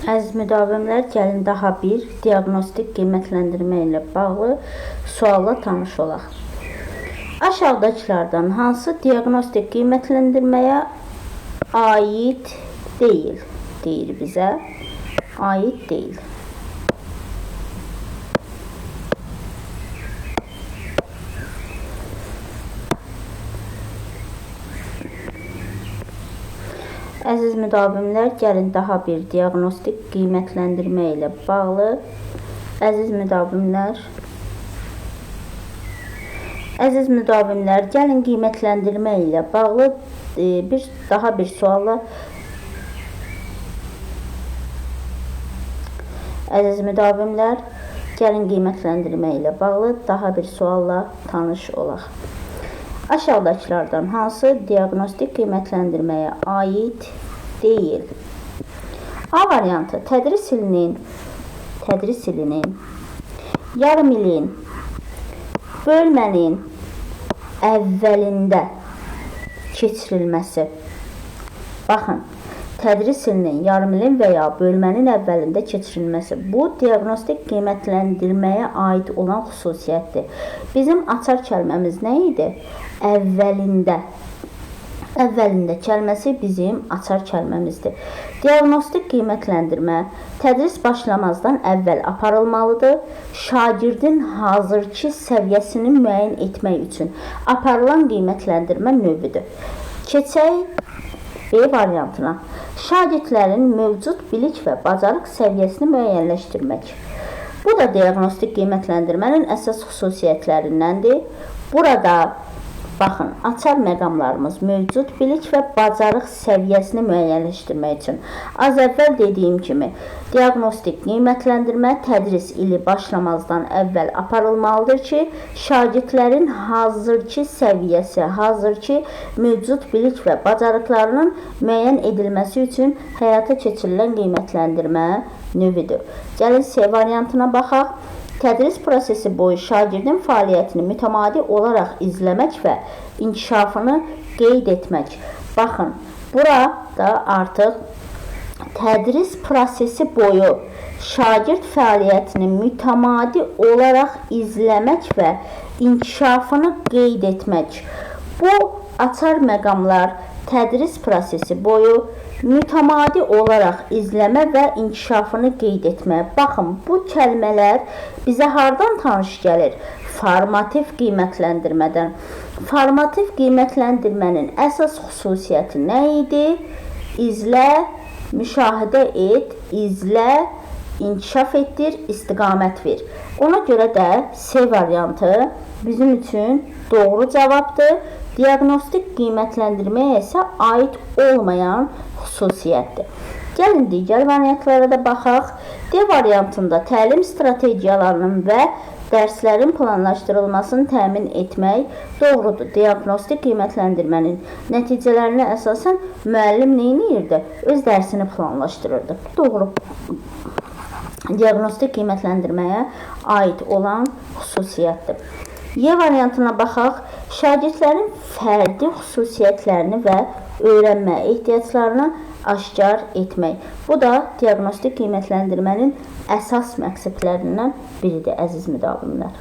Əziz müdavimlər, gəlin daha bir diaqnostik qiymətləndirmə ilə bağlı sualla tanış olaq. Aşağıdakılardan hansı diaqnostik qiymətləndirməyə aid deyil? Deyir bizə, aid deyil. Əziz müdavimlər, gəlin daha bir diaqnostik qiymətləndirmə ilə bağlı. Əziz müdavimlər, gəlin qiymətləndirmə ilə bağlı daha bir sualla. Əziz müdavimlər, gəlin qiymətləndirmə ilə bağlı daha bir sualla tanış olaq. Aşağıdakılardan hansı diaqnostik qiymətləndirməyə aid deyil? A variantı tədris ilinin, yarım ilin, bölmənin əvvəlində keçirilməsi. Baxın, tədris ilinin, yarım ilin və ya bölmənin əvvəlində keçirilməsi. Bu, diaqnostik qiymətləndirməyə aid olan xüsusiyyətdir. Bizim açar kəlməmiz nə idi? Əvvəlində. Əvvəlində kəlməsi bizim açar kəlməmizdir. Diaqnostik qiymətləndirmə tədris başlamazdan əvvəl aparılmalıdır. Şagirdin hazırki səviyyəsini müəyyən etmək üçün aparılan qiymətləndirmə növüdür. Keçək B variantına. Şagirdlərin mövcud bilik və bacarıq səviyyəsini müəyyənləşdirmək. Bu da diaqnostik qiymətləndirmənin əsas xüsusiyyətlərindəndir. Burada baxın, açar məqamlarımız mövcud bilik və bacarıq səviyyəsini müəyyənləşdirmək üçün. Az əvvəl dediyim kimi, diaqnostik qiymətləndirmə tədris ili başlamazdan əvvəl aparılmalıdır ki, şagirdlərin hazırki səviyyəsi, hazırki mövcud bilik və bacarıqlarının müəyyən edilməsi üçün həyata keçirilən qiymətləndirmə növüdür. Gəlin C variantına baxaq. Tədris prosesi boyu şagirdin fəaliyyətini mütəmadi olaraq izləmək və inkişafını qeyd etmək. Baxın, burada artıq tədris prosesi boyu şagird fəaliyyətini mütəmadi olaraq izləmək və inkişafını qeyd etmək. Bu açar məqamlar tədris prosesi boyu mütəmadi olaraq izləmə və inkişafını qeyd etmə. Baxın, bu kəlmələr bizə hardan tanış gəlir? Formativ qiymətləndirmədən. Formativ qiymətləndirmənin əsas xüsusiyyəti nə idi? İzlə, müşahidə et, izlə, inkişaf etdir, istiqamət ver. Ona görə də C variantı bizim üçün doğru cavabdır. Diaqnostik qiymətləndirməyə isə aid olmayan xüsusiyyətdir. Gəlin digər variantlara da baxaq. D variantında təlim strategiyalarının və dərslərin planlaşdırılmasını təmin etmək doğrudur. Diaqnostik qiymətləndirmənin nəticələrinə əsasən müəllim nə edirdi? Öz dərsini planlaşdırırdı. Doğru. Diaqnostik qiymətləndirməyə aid olan xüsusiyyətdir. Y variantına baxaq. Şagirdlərin fərdi xüsusiyyətlərini və öyrənmə ehtiyaclarını aşkar etmək. Bu da diaqnostik qiymətləndirmənin əsas məqsədlərindən biridir, əziz müdavimlər.